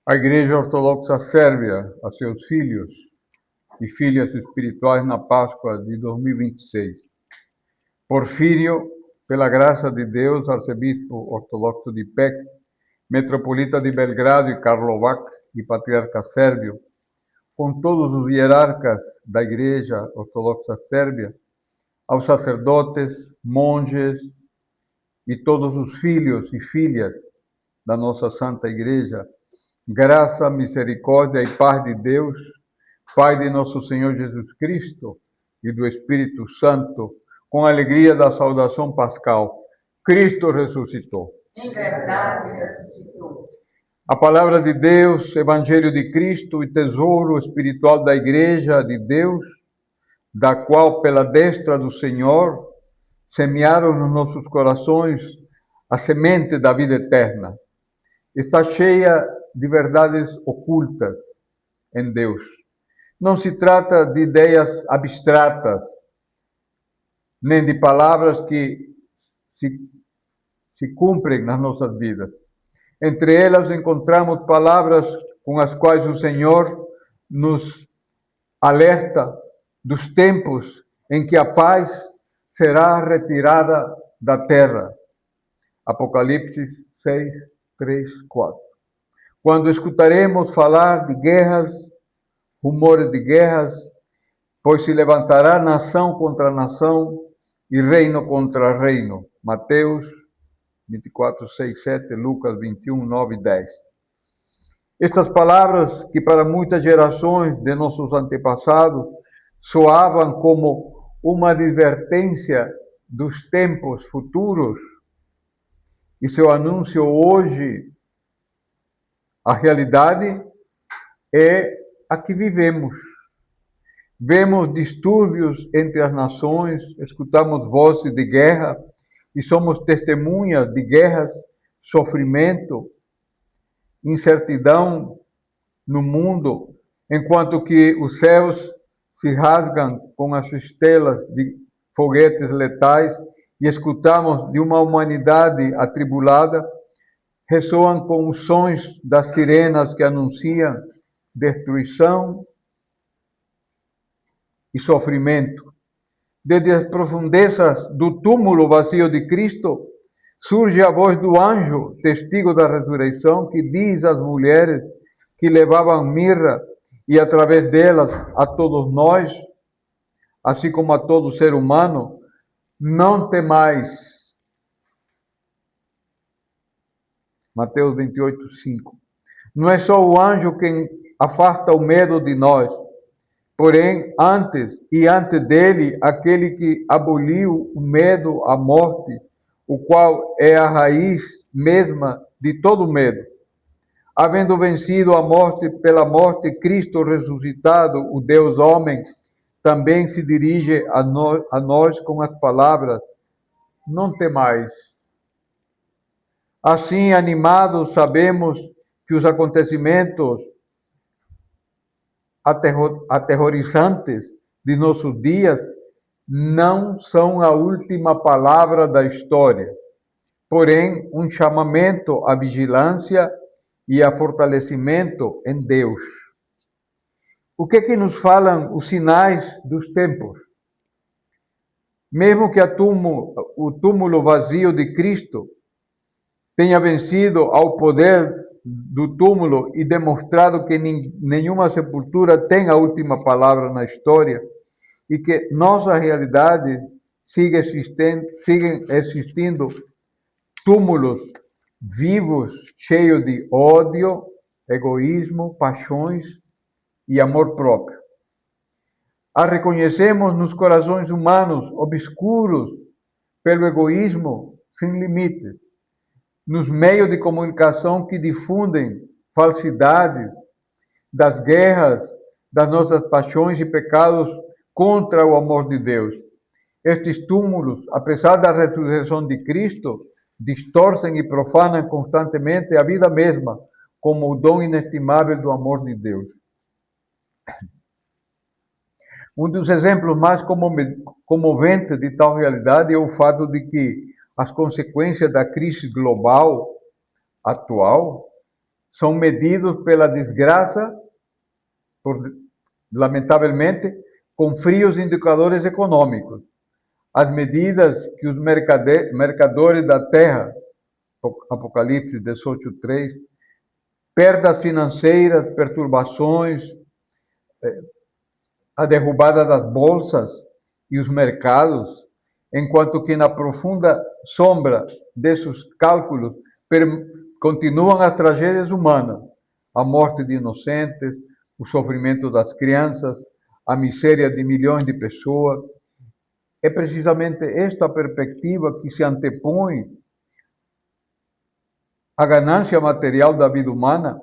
A Igreja Ortodoxa Sérvia a seus filhos e filhas espirituais na Páscoa de 2026. Porfírio, pela graça de Deus, arcebispo ortodoxo de Pécs, metropolita de Belgrado e Karlovac e patriarca sérvio, com todos os hierarcas da Igreja Ortodoxa Sérvia, aos sacerdotes, monges e todos os filhos e filhas da nossa Santa Igreja, graça, misericórdia e paz de Deus, Pai de nosso Senhor Jesus Cristo e do Espírito Santo, com a alegria da saudação pascal. Cristo ressuscitou. Em verdade ressuscitou. A palavra de Deus, Evangelho de Cristo e tesouro espiritual da Igreja de Deus, da qual, pela destra do Senhor, semearam nos nossos corações a semente da vida eterna. Está cheia de verdades ocultas em Deus. Não se trata de ideias abstratas, nem de palavras que se cumprem nas nossas vidas. Entre elas encontramos palavras com as quais o Senhor nos alerta dos tempos em que a paz será retirada da terra. Apocalipse 6, 3, 4. Quando escutaremos falar de guerras, rumores de guerras, pois se levantará nação contra nação e reino contra reino. Mateus 24, 6, 7, Lucas 21, 9 e 10. Estas palavras, que para muitas gerações de nossos antepassados soavam como uma advertência dos tempos futuros, e seu anúncio hoje, a realidade é a que vivemos. Vemos distúrbios entre as nações, escutamos vozes de guerra e somos testemunhas de guerras, sofrimento, incertidão no mundo, enquanto que os céus se rasgam com as estelas de foguetes letais e escutamos de uma humanidade atribulada, ressoam com os sons das sirenas que anunciam destruição e sofrimento. Desde as profundezas do túmulo vazio de Cristo, surge a voz do anjo, testigo da ressurreição, que diz às mulheres que levavam mirra e, através delas, a todos nós, assim como a todo ser humano, não temais. Mateus 28, 5. Não é só o anjo quem afasta o medo de nós, porém, antes dele, aquele que aboliu o medo à morte, o qual é a raiz mesma de todo medo. Havendo vencido a morte pela morte, Cristo ressuscitado, o Deus homem, também se dirige a nós com as palavras: não temais. Assim, animados, sabemos que os acontecimentos aterrorizantes de nossos dias não são a última palavra da história, porém um chamamento à vigilância e a fortalecimento em Deus. O que nos falam os sinais dos tempos? Mesmo que o túmulo vazio de Cristo tenha vencido ao poder do túmulo e demonstrado que nenhuma sepultura tem a última palavra na história e que nossa realidade sigue existindo túmulos vivos, cheios de ódio, egoísmo, paixões e amor próprio. A reconhecemos nos corações humanos obscuros pelo egoísmo sem limites, nos meios de comunicação que difundem falsidades, das guerras, das nossas paixões e pecados contra o amor de Deus. Estes túmulos, apesar da ressurreição de Cristo, distorcem e profanam constantemente a vida mesma, como o dom inestimável do amor de Deus. Um dos exemplos mais comoventes de tal realidade é o fato de que as consequências da crise global atual são medidos pela desgraça, lamentavelmente, com frios indicadores econômicos. As medidas que os mercadores da terra, Apocalipse 18:3, perdas financeiras, perturbações, a derrubada das bolsas e os mercados, enquanto que na profunda sombra desses cálculos continuam as tragédias humanas, a morte de inocentes, o sofrimento das crianças, a miséria de milhões de pessoas. É precisamente esta perspectiva que se antepõe à ganância material da vida humana,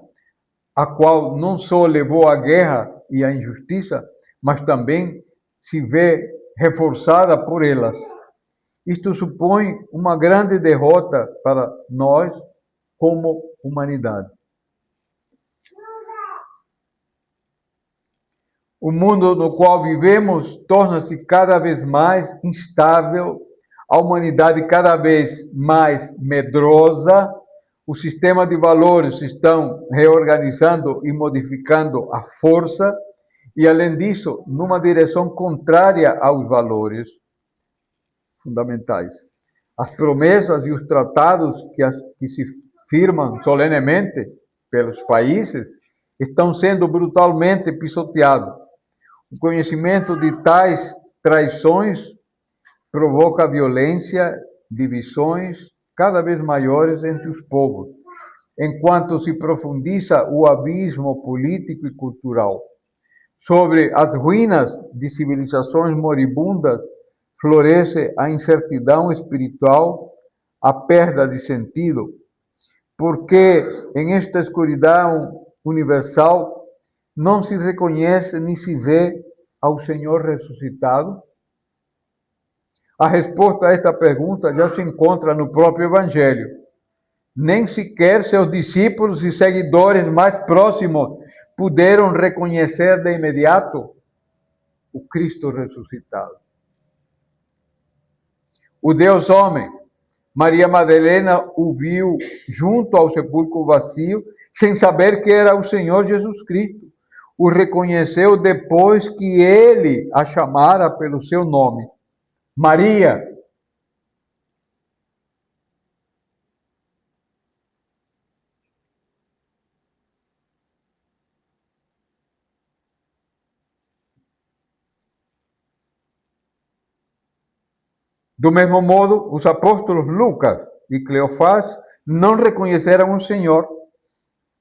a qual não só levou à guerra e à injustiça, mas também se vê reforçada por elas. Isto supõe uma grande derrota para nós como humanidade. O mundo no qual vivemos torna-se cada vez mais instável, a humanidade cada vez mais medrosa, o sistema de valores se estão reorganizando e modificando à força, e além disso, numa direção contrária aos valores fundamentais. As promessas e os tratados que se firmam solenemente pelos países estão sendo brutalmente pisoteados. O conhecimento de tais traições provoca violência, divisões cada vez maiores entre os povos, enquanto se profundiza o abismo político e cultural. Sobre as ruínas de civilizações moribundas, floresce a incertidão espiritual, a perda de sentido, porque em esta escuridão universal não se reconhece nem se vê ao Senhor ressuscitado? A resposta a esta pergunta já se encontra no próprio Evangelho. Nem sequer seus discípulos e seguidores mais próximos puderam reconhecer de imediato o Cristo ressuscitado. O Deus homem, Maria Madalena o viu junto ao sepulcro vazio, sem saber que era o Senhor Jesus Cristo. O reconheceu depois que ele a chamara pelo seu nome. Maria. Do mesmo modo, os apóstolos Lucas e Cleofás não reconheceram o Senhor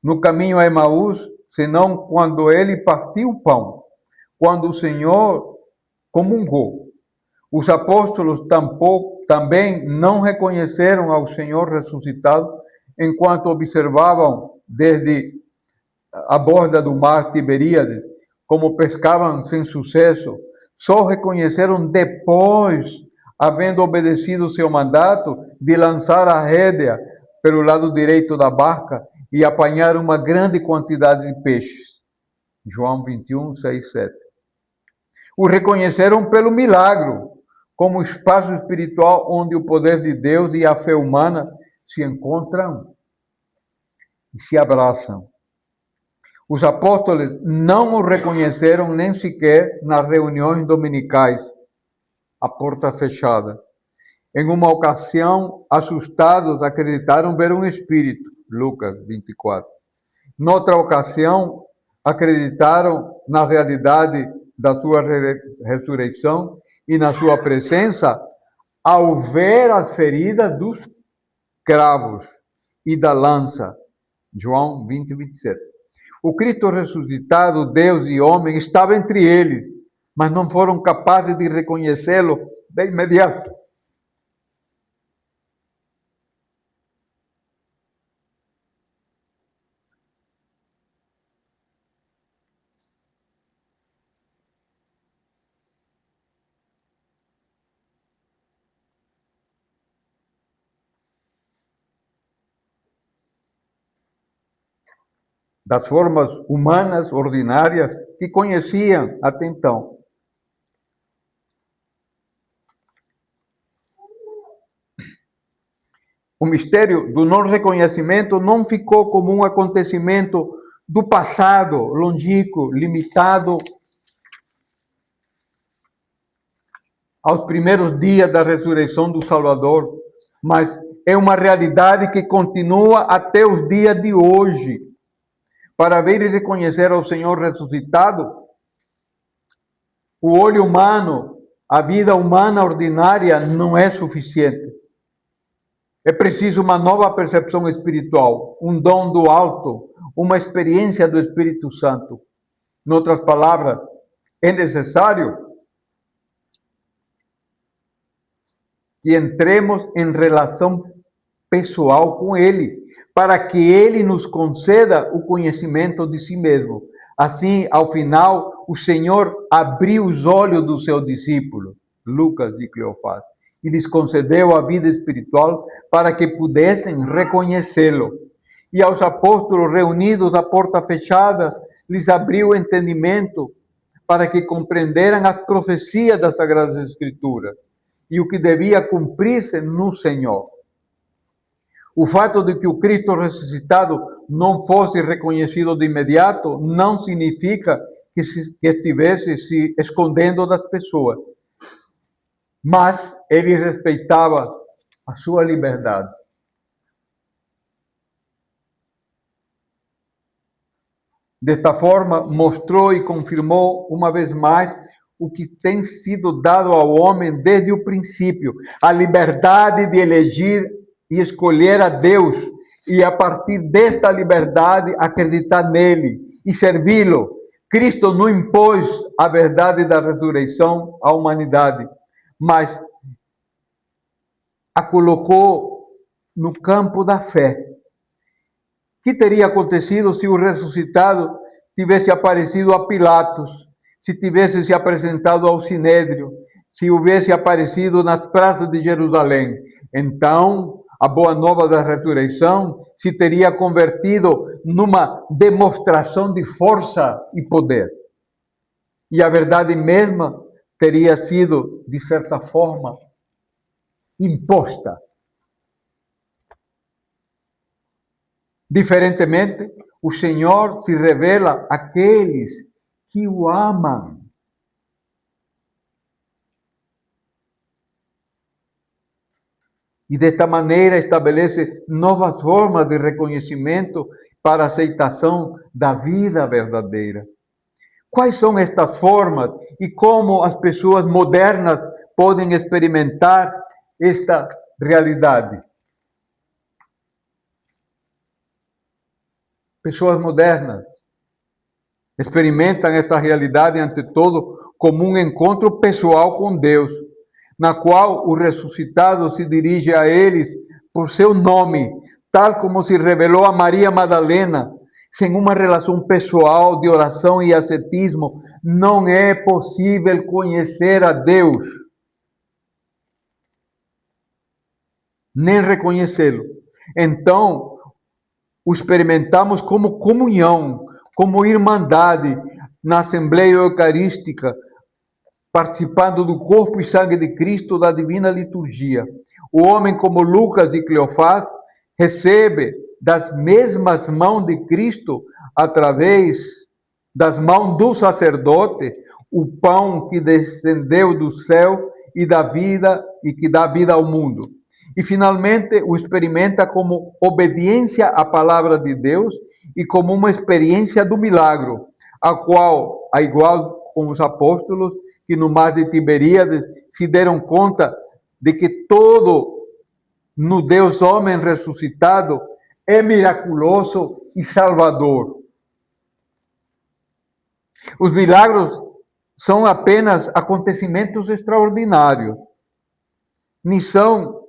no caminho a Emaús, senão quando ele partiu o pão, quando o Senhor comungou. Os apóstolos também não reconheceram ao Senhor ressuscitado enquanto observavam desde a borda do mar Tiberíades, como pescavam sem sucesso. Só reconheceram depois, havendo obedecido seu mandato de lançar a rédea pelo lado direito da barca e apanhar uma grande quantidade de peixes. João 21, 6, 7. O reconheceram pelo milagre, como espaço espiritual onde o poder de Deus e a fé humana se encontram e se abraçam. Os apóstolos não o reconheceram nem sequer nas reuniões dominicais, a porta fechada. Em uma ocasião, assustados, acreditaram ver um espírito, Lucas 24. Noutra ocasião, acreditaram na realidade da sua ressurreição e na sua presença ao ver as feridas dos cravos e da lança. João 20, 27. O Cristo ressuscitado, Deus e homem, estava entre eles, mas não foram capazes de reconhecê-lo de imediato. Das formas humanas ordinárias que conheciam até então. O mistério do não reconhecimento não ficou como um acontecimento do passado, longínquo, limitado aos primeiros dias da ressurreição do Salvador, mas é uma realidade que continua até os dias de hoje. Para ver e reconhecer ao Senhor ressuscitado, o olho humano, a vida humana ordinária não é suficiente. É preciso uma nova percepção espiritual, um dom do alto, uma experiência do Espírito Santo. Em outras palavras, é necessário que entremos em relação pessoal com Ele, para que Ele nos conceda o conhecimento de si mesmo. Assim, ao final, o Senhor abriu os olhos dos seus discípulos, Lucas e Cleofás, e lhes concedeu a vida espiritual para que pudessem reconhecê-lo. E aos apóstolos reunidos à porta fechada, lhes abriu o entendimento para que compreenderam as profecias das Sagradas Escrituras e o que devia cumprir-se no Senhor. O fato de que o Cristo ressuscitado não fosse reconhecido de imediato não significa que estivesse se escondendo das pessoas, mas ele respeitava a sua liberdade. Desta forma, mostrou e confirmou uma vez mais o que tem sido dado ao homem desde o princípio, a liberdade de elegir e escolher a Deus, e a partir desta liberdade acreditar nele e servi-lo. Cristo não impôs a verdade da ressurreição à humanidade, mas a colocou no campo da fé. O que teria acontecido se o ressuscitado tivesse aparecido a Pilatos, se tivesse se apresentado ao Sinédrio, se houvesse aparecido nas praças de Jerusalém? Então, a boa nova da ressurreição se teria convertido numa demonstração de força e poder. E a verdade mesma teria sido, de certa forma, imposta. Diferentemente, o Senhor se revela àqueles que o amam. E desta maneira estabelece novas formas de reconhecimento para a aceitação da vida verdadeira. Quais são estas formas e como as pessoas modernas podem experimentar esta realidade? Pessoas modernas experimentam esta realidade, ante todo, como um encontro pessoal com Deus, na qual o ressuscitado se dirige a eles por seu nome, tal como se revelou a Maria Madalena. Sem uma relação pessoal de oração e ascetismo, não é possível conhecer a Deus, nem reconhecê-lo. Então, o experimentamos como comunhão, como irmandade na Assembleia Eucarística, participando do corpo e sangue de Cristo da divina liturgia. O homem, como Lucas e Cleofás, recebe das mesmas mãos de Cristo, através das mãos do sacerdote, o pão que descendeu do céu e da vida e que dá vida ao mundo. E finalmente o experimenta como obediência à palavra de Deus e como uma experiência do milagre, a igual com os apóstolos que no mar de Tiberíades se deram conta de que todo no Deus homem ressuscitado é miraculoso e salvador. Os milagres são apenas acontecimentos extraordinários, nem são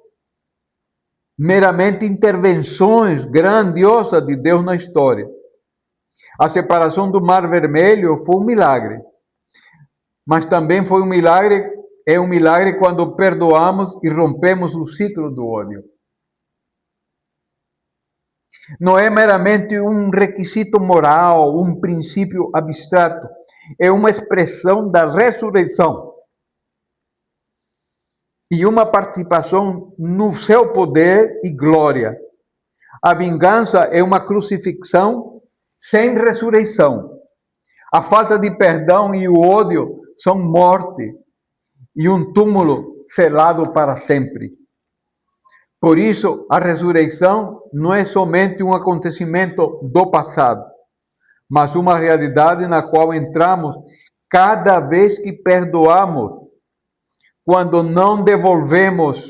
meramente intervenções grandiosas de Deus na história. A separação do Mar Vermelho foi um milagre, mas também foi um milagre, é um milagre quando perdoamos e rompemos o ciclo do ódio. Não é meramente um requisito moral, um princípio abstrato, é uma expressão da ressurreição. e uma participação no seu poder e glória. A vingança é uma crucifixão sem ressurreição. A falta de perdão e o ódio são morte e um túmulo selado para sempre. Por isso, a ressurreição não é somente um acontecimento do passado, mas uma realidade na qual entramos cada vez que perdoamos, quando não devolvemos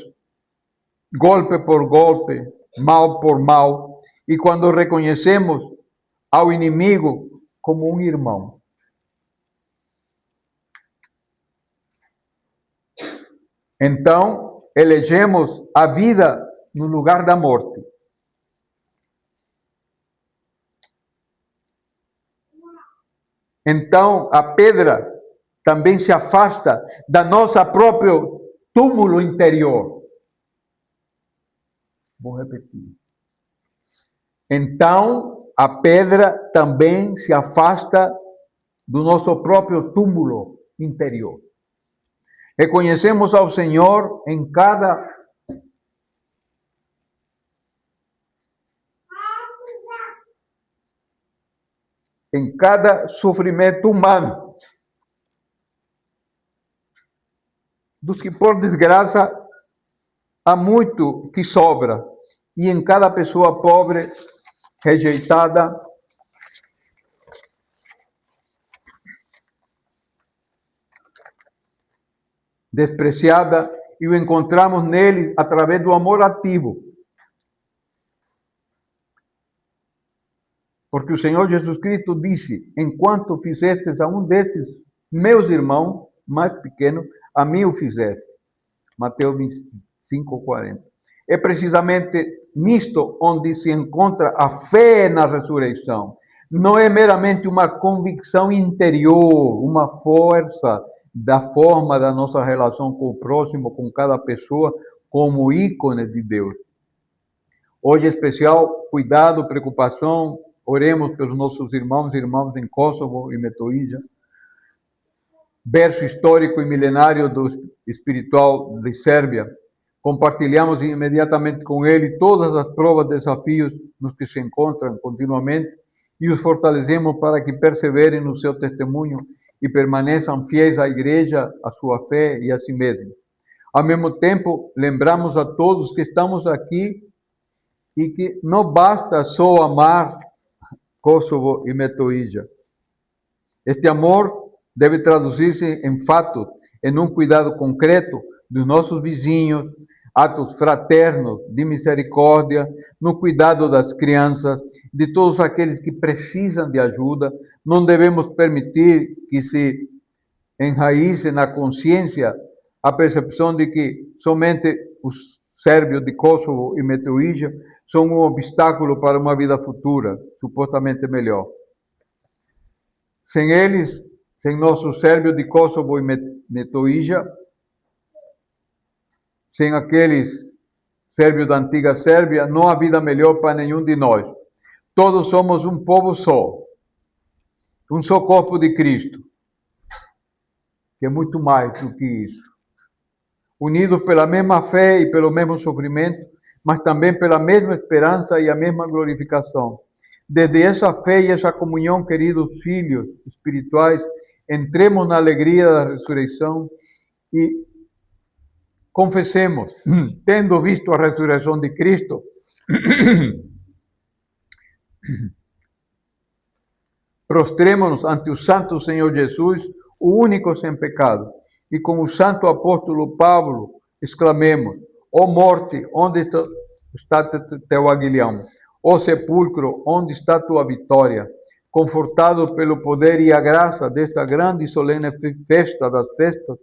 golpe por golpe, mal por mal, e quando reconhecemos ao inimigo como um irmão. Então, elegemos a vida no lugar da morte. Então, a pedra também se afasta da nossa próprio túmulo interior. Vou repetir. Então, a pedra também se afasta do nosso próprio túmulo interior. Reconhecemos ao Senhor em cada sofrimento humano, dos que por desgraça há muito que sobra, e em cada pessoa pobre, rejeitada, despreciada, e o encontramos nele através do amor ativo. Porque o Senhor Jesus Cristo disse: enquanto fizestes a um destes meus irmãos mais pequenos, a mim o fizeste. Mateus 25:40. É precisamente nisto onde se encontra a fé na ressurreição. Não é meramente uma convicção interior, uma força da forma da nossa relação com o próximo, com cada pessoa, como ícone de Deus. Hoje, especial cuidado, preocupação, oremos pelos nossos irmãos e irmãs em Kosovo e Metohija. Berço histórico e milenário do espiritual de Sérvia. Compartilhamos imediatamente com ele todas as provas, desafios nos que se encontram continuamente e os fortalecemos para que perseverem no seu testemunho e permaneçam fiéis à igreja, à sua fé e a si mesmos. Ao mesmo tempo, lembramos a todos que estamos aqui e que não basta só amar Kosovo e Metohija. Este amor deve traduzir-se em fatos, em um cuidado concreto dos nossos vizinhos, atos fraternos de misericórdia, no cuidado das crianças, de todos aqueles que precisam de ajuda. Não devemos permitir que se enraize na consciência a percepção de que somente os sérvios de Kosovo e Metohija são um obstáculo para uma vida futura, supostamente melhor. Sem eles, sem nossos sérvios de Kosovo e Metohija, sem aqueles sérvios da antiga Sérvia, não há vida melhor para nenhum de nós. Todos somos um povo só, um só corpo de Cristo, que é muito mais do que isso. Unidos pela mesma fé e pelo mesmo sofrimento, mas também pela mesma esperança e a mesma glorificação. Desde essa fé e essa comunhão, queridos filhos espirituais, entremos na alegria da ressurreição e confessemos, tendo visto a ressurreição de Cristo, prostremos-nos ante o Santo Senhor Jesus, o único sem pecado, e com o santo apóstolo Paulo exclamemos: ó morte, onde está teu aguilhão? Ó sepulcro, onde está tua vitória? Confortado pelo poder e a graça desta grande e solene festa das festas,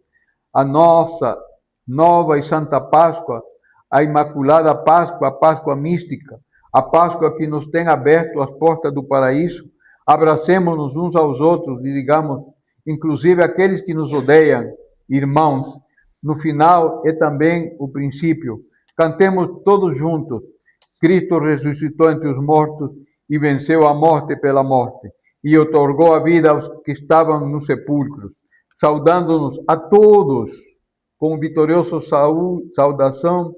a nossa nova e santa Páscoa, a Imaculada Páscoa, a Páscoa mística, a Páscoa que nos tem aberto as portas do paraíso, abracemos-nos uns aos outros e digamos, inclusive aqueles que nos odeiam, irmãos. No final é também o princípio. Cantemos todos juntos. Cristo ressuscitou entre os mortos e venceu a morte pela morte e otorgou a vida aos que estavam nos sepulcros, saudando-nos a todos com vitoriosa saudação,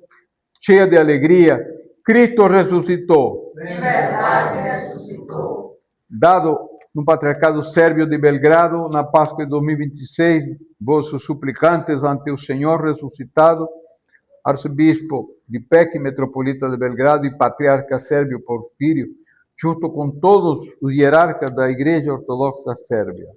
cheia de alegria, Cristo ressuscitou. Em verdade ressuscitou. Dado no Patriarcado Sérbio de Belgrado, na Páscoa de 2026, vossos suplicantes ante o Senhor ressuscitado, arcebispo de Pec, metropolita de Belgrado e patriarca sérbio Porfírio, junto com todos os hierarcas da Igreja Ortodoxa Sérvia.